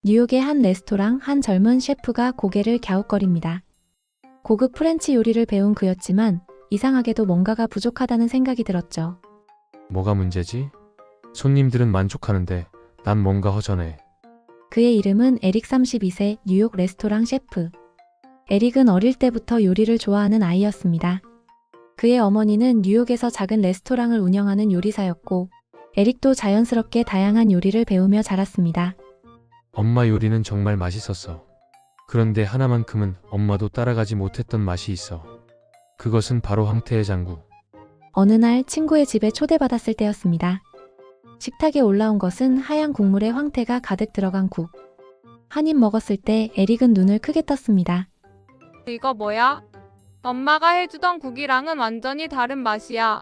뉴욕의 한 레스토랑 한 젊은 셰프가 고개를 갸웃거립니다. 고급 프렌치 요리를 배운 그였지만 이상하게도 뭔가가 부족하다는 생각이 들었죠. 뭐가 문제지? 손님들은 만족하는데 난 뭔가 허전해. 그의 이름은 에릭 32세 뉴욕 레스토랑 셰프. 에릭은 어릴 때부터 요리를 좋아하는 아이였습니다. 그의 어머니는 뉴욕에서 작은 레스토랑을 운영하는 요리사였고 에릭도 자연스럽게 다양한 요리를 배우며 자랐습니다. 엄마 요리는 정말 맛있었어. 그런데 하나만큼은 엄마도 따라가지 못했던 맛이 있어. 그것은 바로 황태의 장국. 어느 날 친구의 집에 초대받았을 때였습니다. 식탁에 올라온 것은 하얀 국물에 황태가 가득 들어간 국. 한 입 먹었을 때 에릭은 눈을 크게 떴습니다. 이거 뭐야? 엄마가 해주던 국이랑은 완전히 다른 맛이야.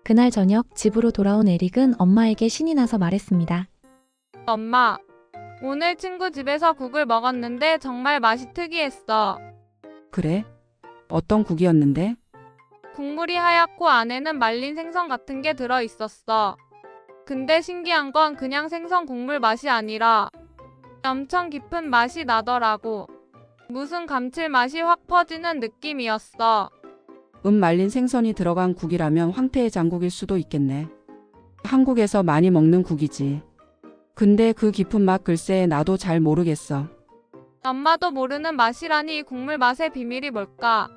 그날 저녁 집으로 돌아온 에릭은 엄마에게 신이 나서 말했습니다. 엄마, 오늘 친구 집에서 국을 먹었는데 정말 맛이 특이했어. 그래? 어떤 국이었는데? 국물이 하얗고 안에는 말린 생선 같은 게 들어있었어. 근데 신기한 건 그냥 생선 국물 맛이 아니라 엄청 깊은 맛이 나더라고. 무슨 감칠맛이 확 퍼지는 느낌이었어. 말린 생선이 들어간 국이라면 황태의 장국일 수도 있겠네. 한국에서 많이 먹는 국이지. 근데 그 깊은 맛 글쎄 나도 잘 모르겠어. 엄마도 모르는 맛이라니 이 국물 맛의 비밀이 뭘까?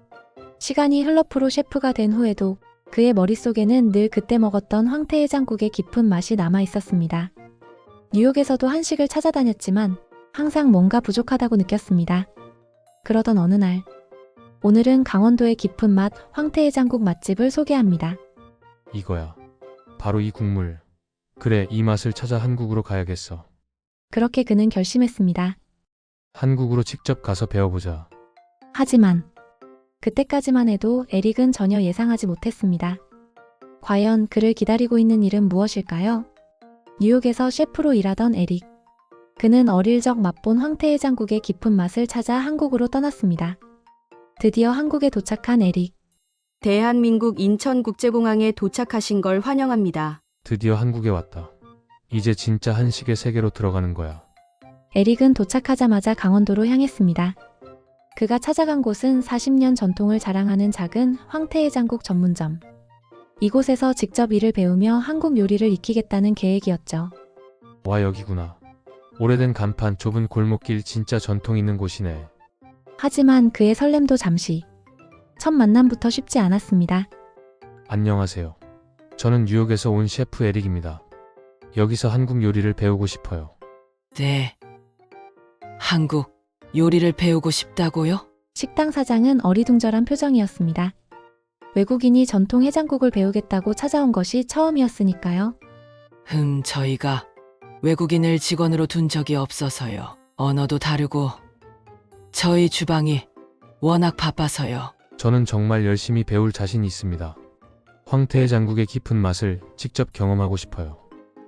시간이 흘러 프로 셰프가 된 후에도 그의 머릿속에는 늘 그때 먹었던 황태의 장국의 깊은 맛이 남아 있었습니다. 뉴욕에서도 한식을 찾아다녔지만 항상 뭔가 부족하다고 느꼈습니다. 그러던 어느 날, 오늘은 강원도의 깊은 맛 황태의 장국 맛집을 소개합니다. 이거야. 바로 이 국물. 그래, 이 맛을 찾아 한국으로 가야겠어. 그렇게 그는 결심했습니다. 한국으로 직접 가서 배워보자. 하지만 그때까지만 해도 에릭은 전혀 예상하지 못했습니다. 과연 그를 기다리고 있는 일은 무엇일까요? 뉴욕에서 셰프로 일하던 에릭. 그는 어릴 적 맛본 황태의 장국의 깊은 맛을 찾아 한국으로 떠났습니다. 드디어 한국에 도착한 에릭. 대한민국 인천국제공항에 도착하신 걸 환영합니다. 드디어 한국에 왔다. 이제 진짜 한식의 세계로 들어가는 거야. 에릭은 도착하자마자 강원도로 향했습니다. 그가 찾아간 곳은 40년 전통을 자랑하는 작은 황태의 장국 전문점. 이곳에서 직접 일을 배우며 한국 요리를 익히겠다는 계획이었죠. 와, 여기구나. 오래된 간판, 좁은 골목길, 진짜 전통 있는 곳이네. 하지만 그의 설렘도 잠시. 첫 만남부터 쉽지 않았습니다. 안녕하세요. 저는 뉴욕에서 온 셰프 에릭입니다. 여기서 한국 요리를 배우고 싶어요. 네. 한국 요리를 배우고 싶다고요? 식당 사장은 어리둥절한 표정이었습니다. 외국인이 전통 해장국을 배우겠다고 찾아온 것이 처음이었으니까요. 저희가 외국인을 직원으로 둔 적이 없어서요. 언어도 다르고 저희 주방이 워낙 바빠서요. 저는 정말 열심히 배울 자신이 있습니다. 황태의 장국의 깊은 맛을 직접 경험하고 싶어요.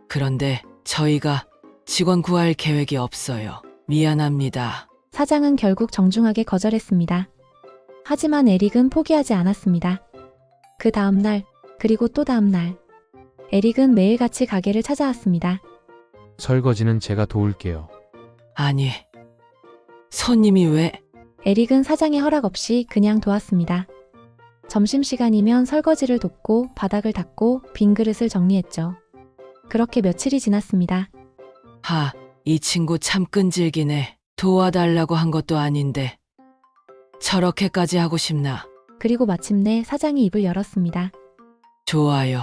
그런데 저희가 직원 구할 계획이 없어요. 미안합니다. 사장은 결국 정중하게 거절했습니다. 하지만 에릭은 포기하지 않았습니다. 그 다음 날, 그리고 또 다음 날. 에릭은 매일같이 가게를 찾아왔습니다. 설거지는 제가 도울게요. 아니, 손님이 왜? 에릭은 사장의 허락 없이 그냥 도왔습니다. 점심시간이면 설거지를 돕고 바닥을 닦고 빈 그릇을 정리했죠. 그렇게 며칠이 지났습니다. 이 친구 참 끈질기네. 도와달라고 한 것도 아닌데 저렇게까지 하고 싶나? 그리고 마침내 사장이 입을 열었습니다. 좋아요.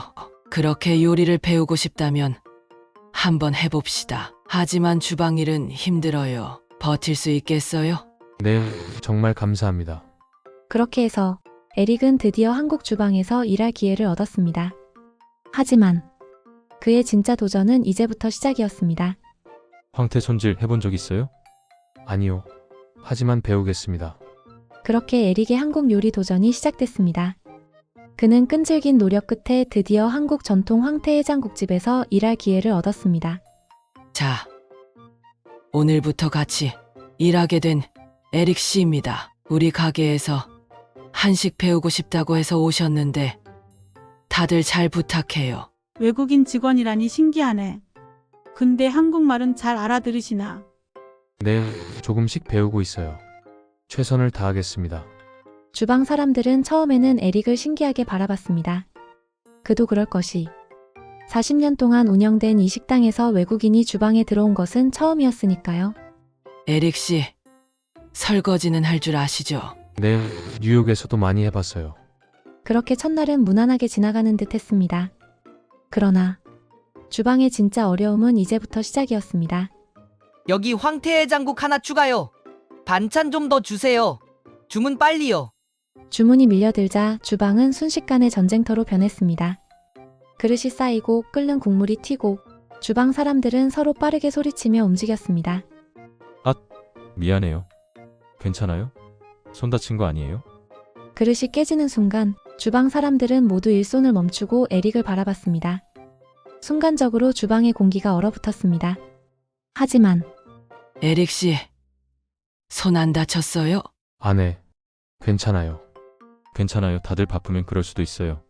그렇게 요리를 배우고 싶다면 한번 해봅시다. 하지만 주방 일은 힘들어요. 버틸 수 있겠어요? 네, 정말 감사합니다. 그렇게 해서 에릭은 드디어 한국 주방에서 일할 기회를 얻었습니다. 하지만 그의 진짜 도전은 이제부터 시작이었습니다. 황태 손질 해본 적 있어요? 아니요. 하지만 배우겠습니다. 그렇게 에릭의 한국 요리 도전이 시작됐습니다. 그는 끈질긴 노력 끝에 드디어 한국 전통 황태 해장국집에서 일할 기회를 얻었습니다. 자, 오늘부터 같이 일하게 된 에릭 씨입니다. 우리 가게에서 한식 배우고 싶다고 해서 오셨는데 다들 잘 부탁해요. 외국인 직원이라니 신기하네. 근데 한국말은 잘 알아들으시나? 네, 조금씩 배우고 있어요. 최선을 다하겠습니다. 주방 사람들은 처음에는 에릭을 신기하게 바라봤습니다. 그도 그럴 것이. 40년 동안 운영된 이 식당에서 외국인이 주방에 들어온 것은 처음이었으니까요. 에릭 씨, 설거지는 할 줄 아시죠? 네, 뉴욕에서도 많이 해봤어요. 그렇게 첫날은 무난하게 지나가는 듯 했습니다. 그러나 주방의 진짜 어려움은 이제부터 시작이었습니다. 여기 황태 해장국 하나 추가요. 반찬 좀 더 주세요. 주문 빨리요. 주문이 밀려들자 주방은 순식간에 전쟁터로 변했습니다. 그릇이 쌓이고 끓는 국물이 튀고 주방 사람들은 서로 빠르게 소리치며 움직였습니다. 미안해요. 괜찮아요? 손 다친 거 아니에요? 그릇이 깨지는 순간 주방 사람들은 모두 일손을 멈추고 에릭을 바라봤습니다. 순간적으로 주방의 공기가 얼어붙었습니다. 하지만 에릭 씨, 손 안 다쳤어요? 아내, 괜찮아요. 괜찮아요. 다들 바쁘면 그럴 수도 있어요.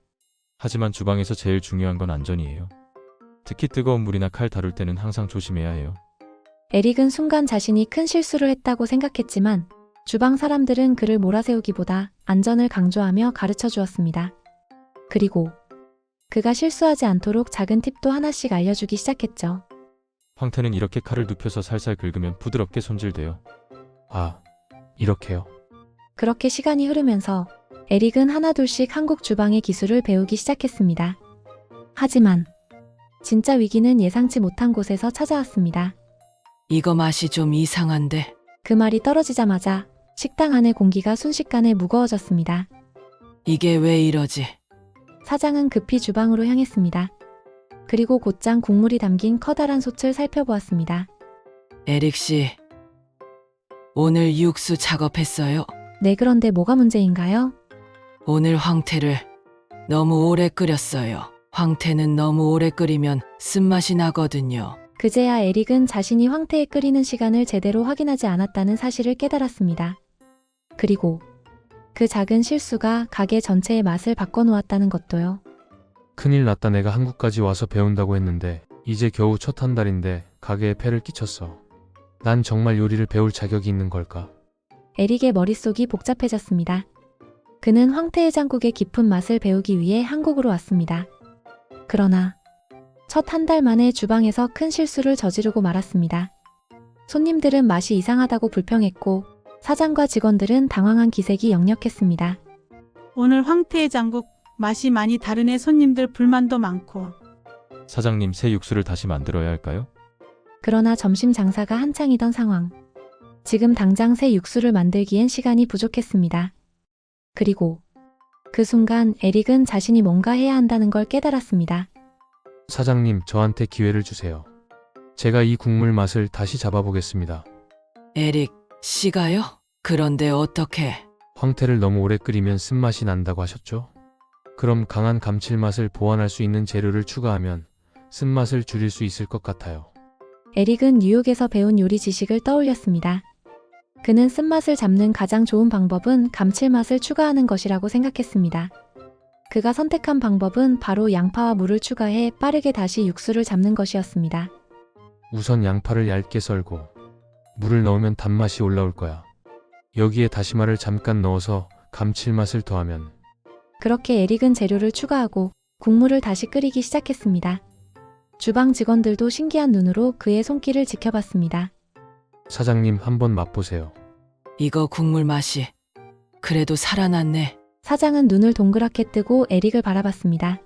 하지만 주방에서 제일 중요한 건 안전이에요. 특히 뜨거운 물이나 칼 다룰 때는 항상 조심해야 해요. 에릭은 순간 자신이 큰 실수를 했다고 생각했지만 주방 사람들은 그를 몰아세우기보다 안전을 강조하며 가르쳐 주었습니다. 그리고 그가 실수하지 않도록 작은 팁도 하나씩 알려주기 시작했죠. 황태는 이렇게 칼을 눕혀서 살살 긁으면 부드럽게 손질돼요. 아, 이렇게요. 그렇게 시간이 흐르면서 에릭은 하나둘씩 한국 주방의 기술을 배우기 시작했습니다. 하지만 진짜 위기는 예상치 못한 곳에서 찾아왔습니다. 이거 맛이 좀 이상한데. 그 말이 떨어지자마자 식당 안의 공기가 순식간에 무거워졌습니다. 이게 왜 이러지? 사장은 급히 주방으로 향했습니다. 그리고 곧장 국물이 담긴 커다란 솥을 살펴보았습니다. 에릭 씨, 오늘 육수 작업했어요? 네, 그런데 뭐가 문제인가요? 오늘 황태를 너무 오래 끓였어요. 황태는 너무 오래 끓이면 쓴맛이 나거든요. 그제야 에릭은 자신이 황태에 끓이는 시간을 제대로 확인하지 않았다는 사실을 깨달았습니다. 그리고 그 작은 실수가 가게 전체의 맛을 바꿔놓았다는 것도요. 큰일 났다. 내가 한국까지 와서 배운다고 했는데 이제 겨우 첫 한 달인데 가게에 폐를 끼쳤어. 난 정말 요리를 배울 자격이 있는 걸까? 에릭의 머릿속이 복잡해졌습니다. 그는 황태해장국의 깊은 맛을 배우기 위해 한국으로 왔습니다. 그러나 첫 한 달 만에 주방에서 큰 실수를 저지르고 말았습니다. 손님들은 맛이 이상하다고 불평했고 사장과 직원들은 당황한 기색이 역력했습니다. 오늘 황태해장국 맛이 많이 다르네. 손님들 불만도 많고. 사장님, 새 육수를 다시 만들어야 할까요? 그러나 점심 장사가 한창이던 상황. 지금 당장 새 육수를 만들기엔 시간이 부족했습니다. 그리고 그 순간 에릭은 자신이 뭔가 해야 한다는 걸 깨달았습니다. 사장님, 저한테 기회를 주세요. 제가 이 국물 맛을 다시 잡아보겠습니다. 에릭 씨가요? 그런데 어떻게? 황태를 너무 오래 끓이면 쓴맛이 난다고 하셨죠? 그럼 강한 감칠맛을 보완할 수 있는 재료를 추가하면 쓴맛을 줄일 수 있을 것 같아요. 에릭은 뉴욕에서 배운 요리 지식을 떠올렸습니다. 그는 쓴맛을 잡는 가장 좋은 방법은 감칠맛을 추가하는 것이라고 생각했습니다. 그가 선택한 방법은 바로 양파와 물을 추가해 빠르게 다시 육수를 잡는 것이었습니다. 우선 양파를 얇게 썰고 물을 넣으면 단맛이 올라올 거야. 여기에 다시마를 잠깐 넣어서 감칠맛을 더하면. 그렇게 에릭은 재료를 추가하고 국물을 다시 끓이기 시작했습니다. 주방 직원들도 신기한 눈으로 그의 손길을 지켜봤습니다. 사장님, 한번 맛보세요. 이거 국물 맛이 그래도 살아났네. 사장은 눈을 동그랗게 뜨고 에릭을 바라봤습니다.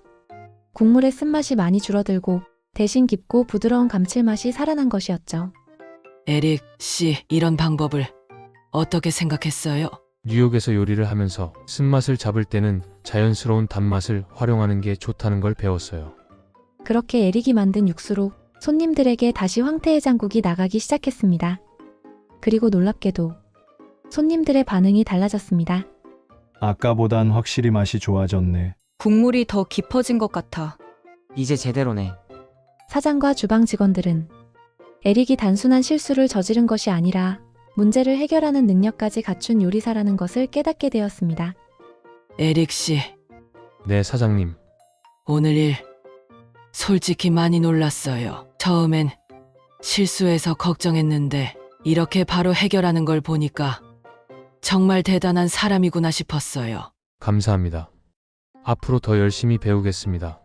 국물의 쓴맛이 많이 줄어들고 대신 깊고 부드러운 감칠맛이 살아난 것이었죠. 에릭 씨, 이런 방법을 어떻게 생각했어요? 뉴욕에서 요리를 하면서 쓴맛을 잡을 때는 자연스러운 단맛을 활용하는 게 좋다는 걸 배웠어요. 그렇게 에릭이 만든 육수로 손님들에게 다시 황태해장국이 나가기 시작했습니다. 그리고 놀랍게도 손님들의 반응이 달라졌습니다. 아까보단 확실히 맛이 좋아졌네. 국물이 더 깊어진 것 같아. 이제 제대로네. 사장과 주방 직원들은 에릭이 단순한 실수를 저지른 것이 아니라 문제를 해결하는 능력까지 갖춘 요리사라는 것을 깨닫게 되었습니다. 에릭 씨, 네, 사장님. 오늘 일 솔직히 많이 놀랐어요. 처음엔 실수해서 걱정했는데 이렇게 바로 해결하는 걸 보니까 정말 대단한 사람이구나 싶었어요. 감사합니다. 앞으로 더 열심히 배우겠습니다.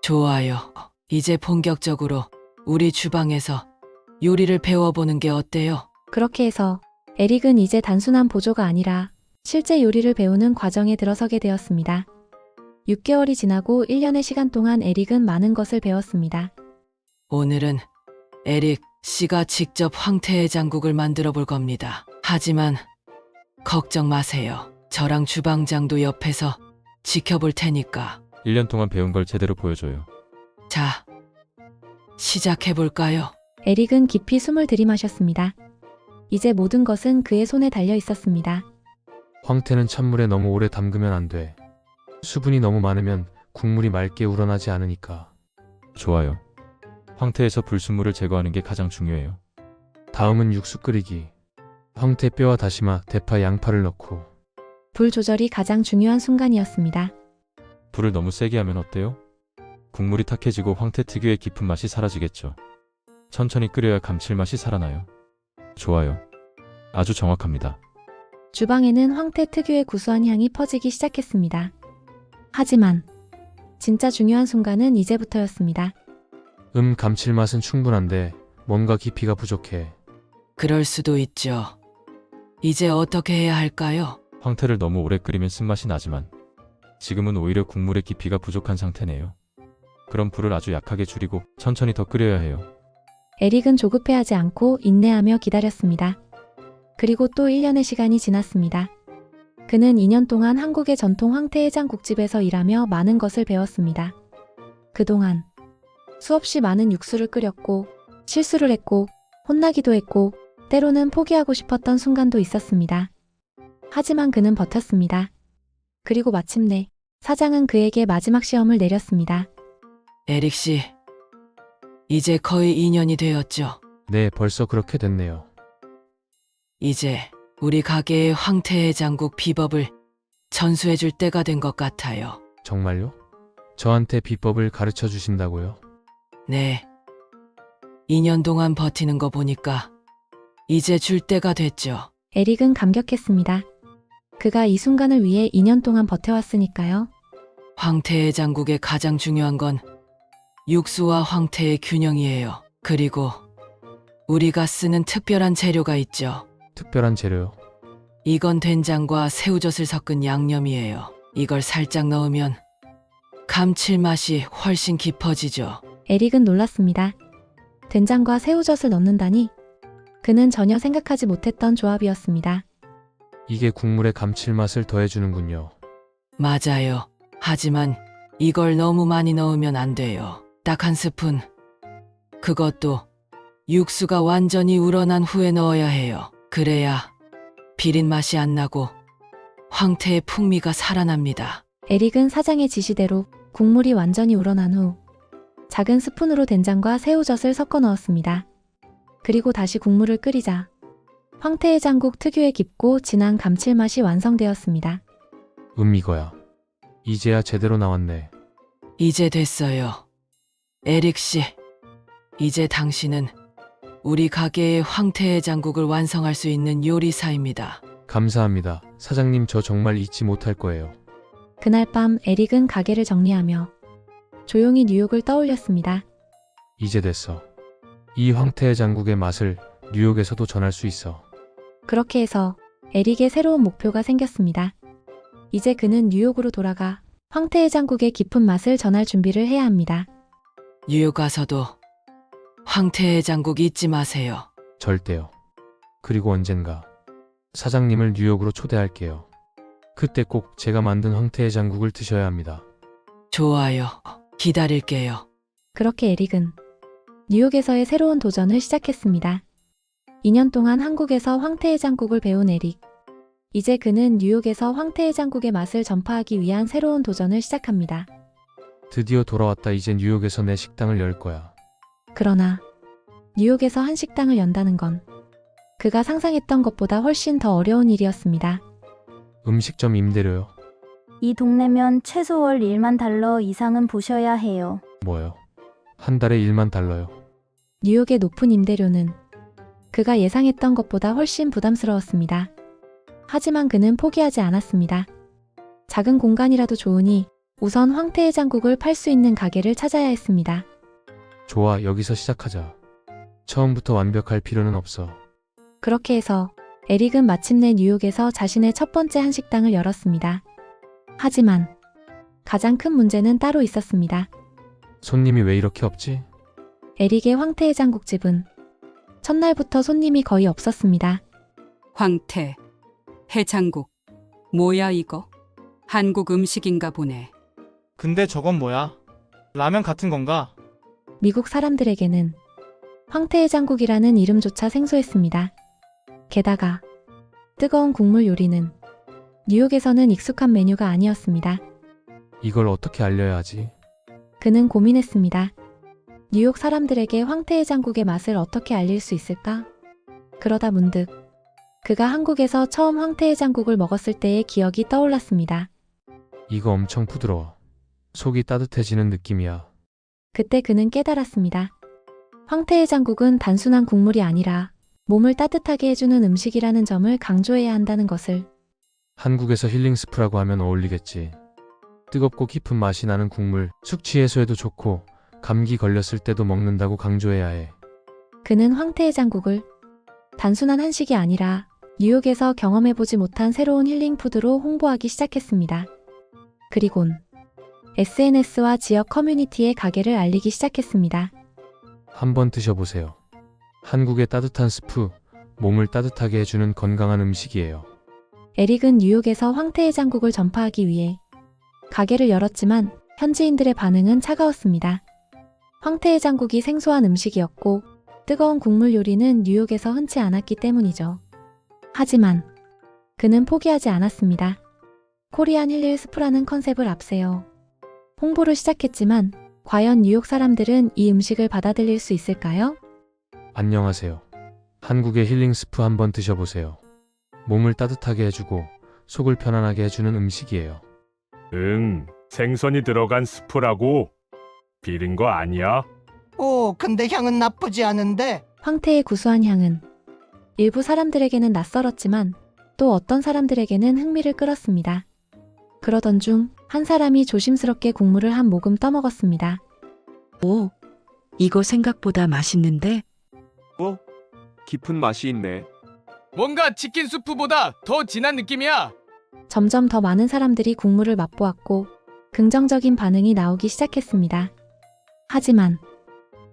좋아요. 이제 본격적으로 우리 주방에서 요리를 배워보는 게 어때요? 그렇게 해서 에릭은 이제 단순한 보조가 아니라 실제 요리를 배우는 과정에 들어서게 되었습니다. 6개월이 지나고 1년의 시간 동안 에릭은 많은 것을 배웠습니다. 오늘은 에릭 씨가 직접 황태해장국을 만들어 볼 겁니다. 하지만 걱정 마세요. 저랑 주방장도 옆에서 지켜볼 테니까. 1년 동안 배운 걸 제대로 보여줘요. 자, 시작해볼까요? 에릭은 깊이 숨을 들이마셨습니다. 이제 모든 것은 그의 손에 달려 있었습니다. 황태는 찬물에 너무 오래 담그면 안 돼. 수분이 너무 많으면 국물이 맑게 우러나지 않으니까. 좋아요. 황태에서 불순물을 제거하는 게 가장 중요해요. 다음은 육수 끓이기. 황태 뼈와 다시마, 대파, 양파를 넣고 불 조절이 가장 중요한 순간이었습니다. 불을 너무 세게 하면 어때요? 국물이 탁해지고 황태 특유의 깊은 맛이 사라지겠죠. 천천히 끓여야 감칠맛이 살아나요. 좋아요. 아주 정확합니다. 주방에는 황태 특유의 구수한 향이 퍼지기 시작했습니다. 하지만 진짜 중요한 순간은 이제부터였습니다. 감칠맛은 충분한데 뭔가 깊이가 부족해. 그럴 수도 있죠. 이제 어떻게 해야 할까요? 황태를 너무 오래 끓이면 쓴맛이 나지만 지금은 오히려 국물의 깊이가 부족한 상태네요. 그럼 불을 아주 약하게 줄이고 천천히 더 끓여야 해요. 에릭은 조급해하지 않고 인내하며 기다렸습니다. 그리고 또 1년의 시간이 지났습니다. 그는 2년 동안 한국의 전통 황태해장국집에서 일하며 많은 것을 배웠습니다. 그동안 수없이 많은 육수를 끓였고 실수를 했고 혼나기도 했고 때로는 포기하고 싶었던 순간도 있었습니다. 하지만 그는 버텼습니다. 그리고 마침내 사장은 그에게 마지막 시험을 내렸습니다. 에릭 씨, 이제 거의 2년이 되었죠. 네, 벌써 그렇게 됐네요. 이제 우리 가게의 황태해장국 비법을 전수해줄 때가 된 것 같아요. 정말요? 저한테 비법을 가르쳐 주신다고요? 네. 2년 동안 버티는 거 보니까 이제 줄 때가 됐죠. 에릭은 감격했습니다. 그가 이 순간을 위해 2년 동안 버텨왔으니까요. 황태해장국의 가장 중요한 건 육수와 황태의 균형이에요. 그리고 우리가 쓰는 특별한 재료가 있죠. 특별한 재료요? 이건 된장과 새우젓을 섞은 양념이에요. 이걸 살짝 넣으면 감칠맛이 훨씬 깊어지죠. 에릭은 놀랐습니다. 된장과 새우젓을 넣는다니 그는 전혀 생각하지 못했던 조합이었습니다. 이게 국물의 감칠맛을 더해주는군요. 맞아요. 하지만 이걸 너무 많이 넣으면 안 돼요. 딱 한 스푼. 그것도 육수가 완전히 우러난 후에 넣어야 해요. 그래야 비린 맛이 안 나고 황태의 풍미가 살아납니다. 에릭은 사장의 지시대로 국물이 완전히 우러난 후 작은 스푼으로 된장과 새우젓을 섞어 넣었습니다. 그리고 다시 국물을 끓이자 황태해장국 특유의 깊고 진한 감칠맛이 완성되었습니다. 이거야. 이제야 제대로 나왔네. 이제 됐어요. 에릭 씨, 이제 당신은 우리 가게의 황태해장국을 완성할 수 있는 요리사입니다. 감사합니다. 사장님, 저 정말 잊지 못할 거예요. 그날 밤 에릭은 가게를 정리하며 조용히 뉴욕을 떠올렸습니다. 이제 됐어. 이 황태해장국의 맛을 뉴욕에서도 전할 수 있어. 그렇게 해서 에릭의 새로운 목표가 생겼습니다. 이제 그는 뉴욕으로 돌아가 황태해장국의 깊은 맛을 전할 준비를 해야 합니다. 뉴욕 가서도 황태해장국 잊지 마세요. 절대요. 그리고 언젠가 사장님을 뉴욕으로 초대할게요. 그때 꼭 제가 만든 황태해장국을 드셔야 합니다. 좋아요. 기다릴게요. 그렇게 에릭은 뉴욕에서의 새로운 도전을 시작했습니다. 2년 동안 한국에서 황태해장국을 배운 에릭. 이제 그는 뉴욕에서 황태해장국의 맛을 전파하기 위한 새로운 도전을 시작합니다. 드디어 돌아왔다. 이제 뉴욕에서 내 식당을 열 거야. 그러나 뉴욕에서 한 식당을 연다는 건 그가 상상했던 것보다 훨씬 더 어려운 일이었습니다. 음식점 임대료요? 이 동네면 최소 월 1만 달러 이상은 보셔야 해요. 뭐요? 한 달에 $1만. 뉴욕의 높은 임대료는 그가 예상했던 것보다 훨씬 부담스러웠습니다. 하지만 그는 포기하지 않았습니다. 작은 공간이라도 좋으니 우선 황태해장국을 팔 수 있는 가게를 찾아야 했습니다. 좋아, 여기서 시작하자. 처음부터 완벽할 필요는 없어. 그렇게 해서 에릭은 마침내 뉴욕에서 자신의 첫 번째 한식당을 열었습니다. 하지만 가장 큰 문제는 따로 있었습니다. 손님이 왜 이렇게 없지? 에릭의 황태해장국집은 첫날부터 손님이 거의 없었습니다. 황태, 해장국. 뭐야 이거? 한국 음식인가 보네. 근데 저건 뭐야? 라면 같은 건가? 미국 사람들에게는 황태해장국이라는 이름조차 생소했습니다. 게다가 뜨거운 국물 요리는 뉴욕에서는 익숙한 메뉴가 아니었습니다. 이걸 어떻게 알려야 하지? 그는 고민했습니다. 뉴욕 사람들에게 황태해장국의 맛을 어떻게 알릴 수 있을까? 그러다 문득 그가 한국에서 처음 황태해장국을 먹었을 때의 기억이 떠올랐습니다. 이거 엄청 부드러워. 속이 따뜻해지는 느낌이야. 그때 그는 깨달았습니다. 황태해장국은 단순한 국물이 아니라 몸을 따뜻하게 해주는 음식이라는 점을 강조해야 한다는 것을. 한국에서 힐링 스프라고 하면 어울리겠지. 뜨겁고 깊은 맛이 나는 국물, 숙취 해소에도 좋고 감기 걸렸을 때도 먹는다고 강조해야 해. 그는 황태해장국을 단순한 한식이 아니라 뉴욕에서 경험해보지 못한 새로운 힐링 푸드로 홍보하기 시작했습니다. 그리곤 SNS와 지역 커뮤니티에 가게를 알리기 시작했습니다. 한번 드셔보세요. 한국의 따뜻한 스프, 몸을 따뜻하게 해주는 건강한 음식이에요. 에릭은 뉴욕에서 황태해장국을 전파하기 위해 가게를 열었지만 현지인들의 반응은 차가웠습니다. 황태해장국이 생소한 음식이었고 뜨거운 국물 요리는 뉴욕에서 흔치 않았기 때문이죠. 하지만 그는 포기하지 않았습니다. 코리안 힐링 스프라는 컨셉을 앞세워 홍보를 시작했지만 과연 뉴욕 사람들은 이 음식을 받아들일 수 있을까요? 안녕하세요. 한국의 힐링 스프 한번 드셔보세요. 몸을 따뜻하게 해주고 속을 편안하게 해주는 음식이에요. 생선이 들어간 스프라고? 비린 거 아니야? 오, 근데 향은 나쁘지 않은데? 황태의 구수한 향은 일부 사람들에게는 낯설었지만 또 어떤 사람들에게는 흥미를 끌었습니다. 그러던 중 한 사람이 조심스럽게 국물을 한 모금 떠먹었습니다. 오, 이거 생각보다 맛있는데? 깊은 맛이 있네. 뭔가 치킨 수프보다 더 진한 느낌이야. 점점 더 많은 사람들이 국물을 맛보았고 긍정적인 반응이 나오기 시작했습니다. 하지만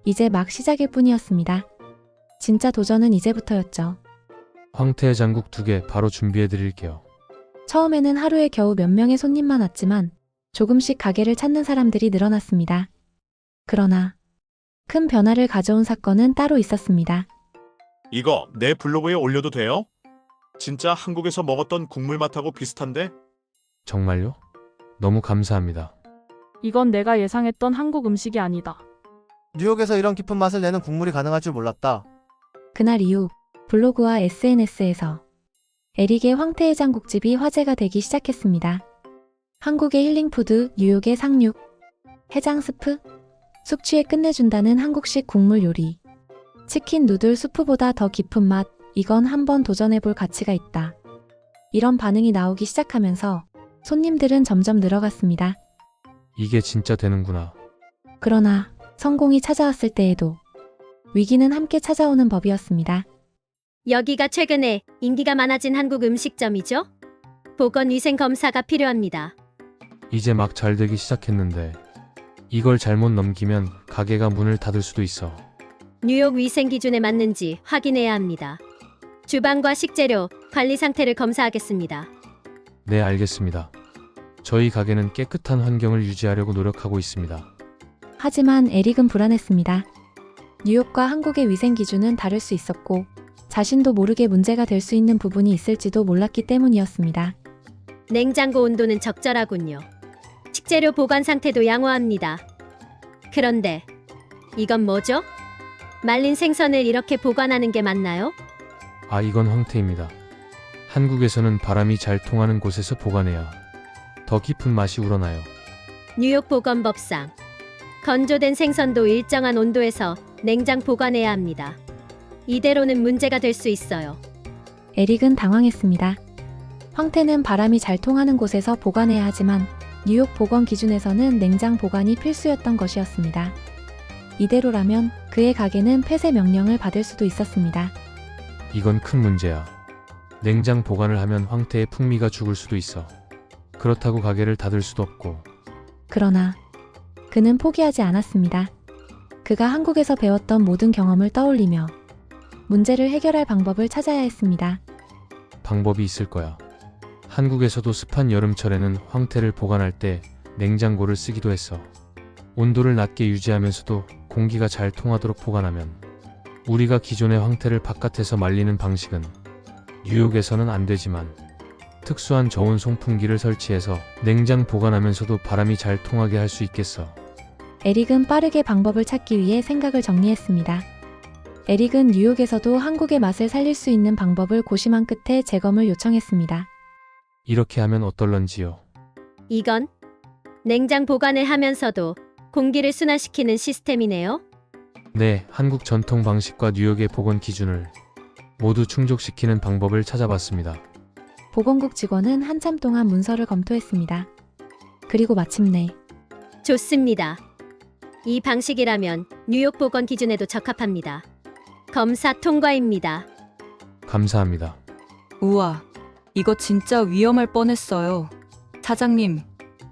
이제 막 시작일 뿐이었습니다. 진짜 도전은 이제부터였죠. 황태해장국 2개 바로 준비해드릴게요. 처음에는 하루에 겨우 몇 명의 손님만 왔지만 조금씩 가게를 찾는 사람들이 늘어났습니다. 그러나 큰 변화를 가져온 사건은 따로 있었습니다. 이거 내 블로그에 올려도 돼요? 진짜 한국에서 먹었던 국물 맛하고 비슷한데? 정말요? 너무 감사합니다. 이건 내가 예상했던 한국 음식이 아니다. 뉴욕에서 이런 깊은 맛을 내는 국물이 가능할 줄 몰랐다. 그날 이후 블로그와 SNS에서 에릭의 황태해장국집이 화제가 되기 시작했습니다. 한국의 힐링푸드, 뉴욕의 상륙, 해장 스프, 숙취에 끝내준다는 한국식 국물 요리, 치킨 누들 수프보다 더 깊은 맛, 이건 한번 도전해볼 가치가 있다. 이런 반응이 나오기 시작하면서 손님들은 점점 늘어갔습니다. 이게 진짜 되는구나. 그러나 성공이 찾아왔을 때에도 위기는 함께 찾아오는 법이었습니다. 여기가 최근에 인기가 많아진 한국 음식점이죠? 보건위생 검사가 필요합니다. 이제 막 잘 되기 시작했는데 이걸 잘못 넘기면 가게가 문을 닫을 수도 있어. 뉴욕 위생 기준에 맞는지 확인해야 합니다. 주방과 식재료, 관리 상태를 검사하겠습니다. 네, 알겠습니다. 저희 가게는 깨끗한 환경을 유지하려고 노력하고 있습니다. 하지만 에릭은 불안했습니다. 뉴욕과 한국의 위생 기준은 다를 수 있었고 자신도 모르게 문제가 될 수 있는 부분이 있을지도 몰랐기 때문이었습니다. 냉장고 온도는 적절하군요. 식재료 보관 상태도 양호합니다. 그런데 이건 뭐죠? 말린 생선을 이렇게 보관하는 게 맞나요? 아, 이건 황태입니다. 한국에서는 바람이 잘 통하는 곳에서 보관해야 더 깊은 맛이 우러나요. 뉴욕 보건법상 건조된 생선도 일정한 온도에서 냉장 보관해야 합니다. 이대로는 문제가 될 수 있어요. 에릭은 당황했습니다. 황태는 바람이 잘 통하는 곳에서 보관해야 하지만 뉴욕 보건 기준에서는 냉장 보관이 필수였던 것이었습니다. 이대로라면 그의 가게는 폐쇄 명령을 받을 수도 있었습니다. 이건 큰 문제야. 냉장 보관을 하면 황태의 풍미가 죽을 수도 있어. 그렇다고 가게를 닫을 수도 없고. 그러나 그는 포기하지 않았습니다. 그가 한국에서 배웠던 모든 경험을 떠올리며 문제를 해결할 방법을 찾아야 했습니다. 방법이 있을 거야. 한국에서도 습한 여름철에는 황태를 보관할 때 냉장고를 쓰기도 했어. 온도를 낮게 유지하면서도 공기가 잘 통하도록 보관하면. 우리가 기존의 황태를 바깥에서 말리는 방식은 뉴욕에서는 안 되지만 특수한 저온 송풍기를 설치해서 냉장 보관하면서도 바람이 잘 통하게 할 수 있겠어. 에릭은 빠르게 방법을 찾기 위해 생각을 정리했습니다. 에릭은 뉴욕에서도 한국의 맛을 살릴 수 있는 방법을 고심한 끝에 재검을 요청했습니다. 이렇게 하면 어떨런지요? 이건 냉장 보관을 하면서도 공기를 순환시키는 시스템이네요. 네, 한국 전통 방식과 뉴욕의 보건 기준을 모두 충족시키는 방법을 찾아봤습니다. 보건국 직원은 한참 동안 문서를 검토했습니다. 그리고 마침내 좋습니다. 이 방식이라면 뉴욕 보건 기준에도 적합합니다. 검사 통과입니다. 감사합니다. 우와, 이거 진짜 위험할 뻔했어요. 사장님,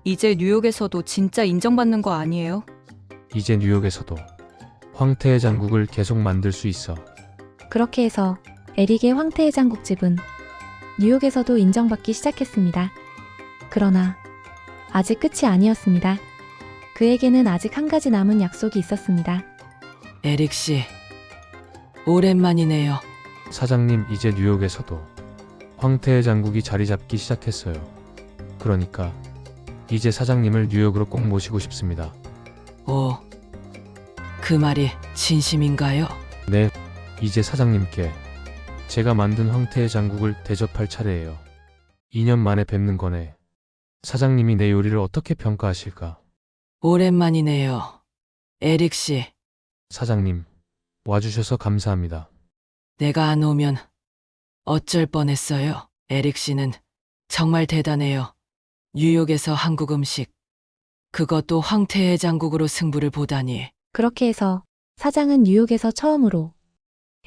이제 뉴욕에서도 진짜 인정받는 거 아니에요? 이제 뉴욕에서도 황태의 장국을 계속 만들 수 있어. 그렇게 해서 에릭의 황태해장국집은 뉴욕에서도 인정받기 시작했습니다. 그러나 아직 끝이 아니었습니다. 그에게는 아직 한 가지 남은 약속이 있었습니다. 에릭 씨, 오랜만이네요. 사장님, 이제 뉴욕에서도 황태의 장국이 자리 잡기 시작했어요. 그러니까 이제 사장님을 뉴욕으로 꼭 모시고 싶습니다. 오, 그 말이 진심인가요? 네, 이제 사장님께 제가 만든 황태의 장국을 대접할 차례예요. 2년 만에 뵙는 거네. 사장님이 내 요리를 어떻게 평가하실까? 오랜만이네요. 에릭 씨. 사장님, 와주셔서 감사합니다. 내가 안 오면 어쩔 뻔했어요. 에릭 씨는 정말 대단해요. 뉴욕에서 한국 음식, 그것도 황태의 장국으로 승부를 보다니. 그렇게 해서 사장은 뉴욕에서 처음으로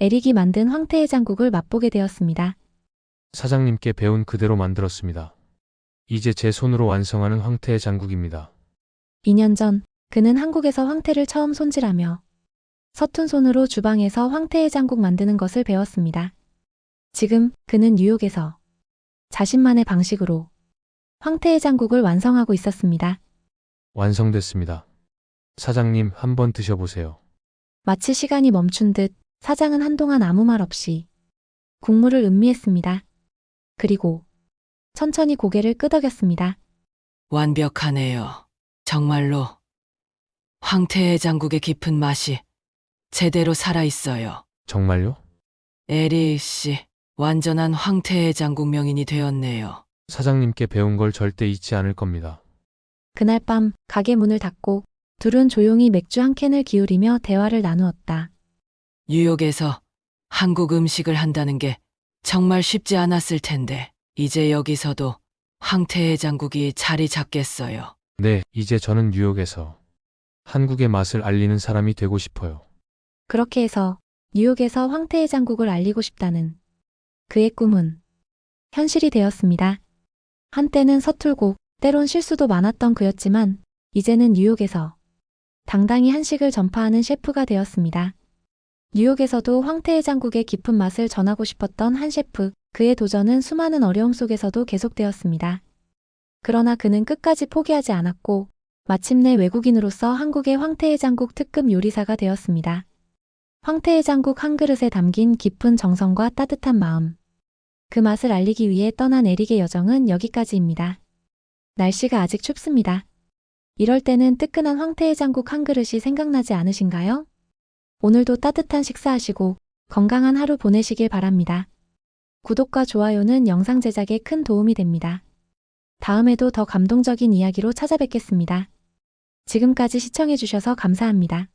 에릭이 만든 황태해장국을 맛보게 되었습니다. 사장님께 배운 그대로 만들었습니다. 이제 제 손으로 완성하는 황태의 장국입니다. 2년 전 그는 한국에서 황태를 처음 손질하며 서툰 손으로 주방에서 황태해장국 만드는 것을 배웠습니다. 지금 그는 뉴욕에서 자신만의 방식으로 황태해장국을 완성하고 있었습니다. 완성됐습니다. 사장님, 한번 드셔보세요. 마치 시간이 멈춘 듯 사장은 한동안 아무 말 없이 국물을 음미했습니다. 그리고 천천히 고개를 끄덕였습니다. 완벽하네요. 정말로 황태의 장국의 깊은 맛이 제대로 살아있어요. 정말요? 에릭 씨, 완전한 황태의 장국 명인이 되었네요. 사장님께 배운 걸 절대 잊지 않을 겁니다. 그날 밤 가게 문을 닫고 둘은 조용히 맥주 한 캔을 기울이며 대화를 나누었다. 뉴욕에서 한국 음식을 한다는 게 정말 쉽지 않았을 텐데 이제 여기서도 황태의 장국이 자리 잡겠어요. 네, 이제 저는 뉴욕에서 한국의 맛을 알리는 사람이 되고 싶어요. 그렇게 해서 뉴욕에서 황태해장국을 알리고 싶다는 그의 꿈은 현실이 되었습니다. 한때는 서툴고 때론 실수도 많았던 그였지만 이제는 뉴욕에서 당당히 한식을 전파하는 셰프가 되었습니다. 뉴욕에서도 황태해장국의 깊은 맛을 전하고 싶었던 한 셰프, 그의 도전은 수많은 어려움 속에서도 계속되었습니다. 그러나 그는 끝까지 포기하지 않았고 마침내 외국인으로서 한국의 황태해장국 특급 요리사가 되었습니다. 황태해장국 한 그릇에 담긴 깊은 정성과 따뜻한 마음. 그 맛을 알리기 위해 떠난 에릭의 여정은 여기까지입니다. 날씨가 아직 춥습니다. 이럴 때는 뜨끈한 황태해장국 한 그릇이 생각나지 않으신가요? 오늘도 따뜻한 식사하시고 건강한 하루 보내시길 바랍니다. 구독과 좋아요는 영상 제작에 큰 도움이 됩니다. 다음에도 더 감동적인 이야기로 찾아뵙겠습니다. 지금까지 시청해주셔서 감사합니다.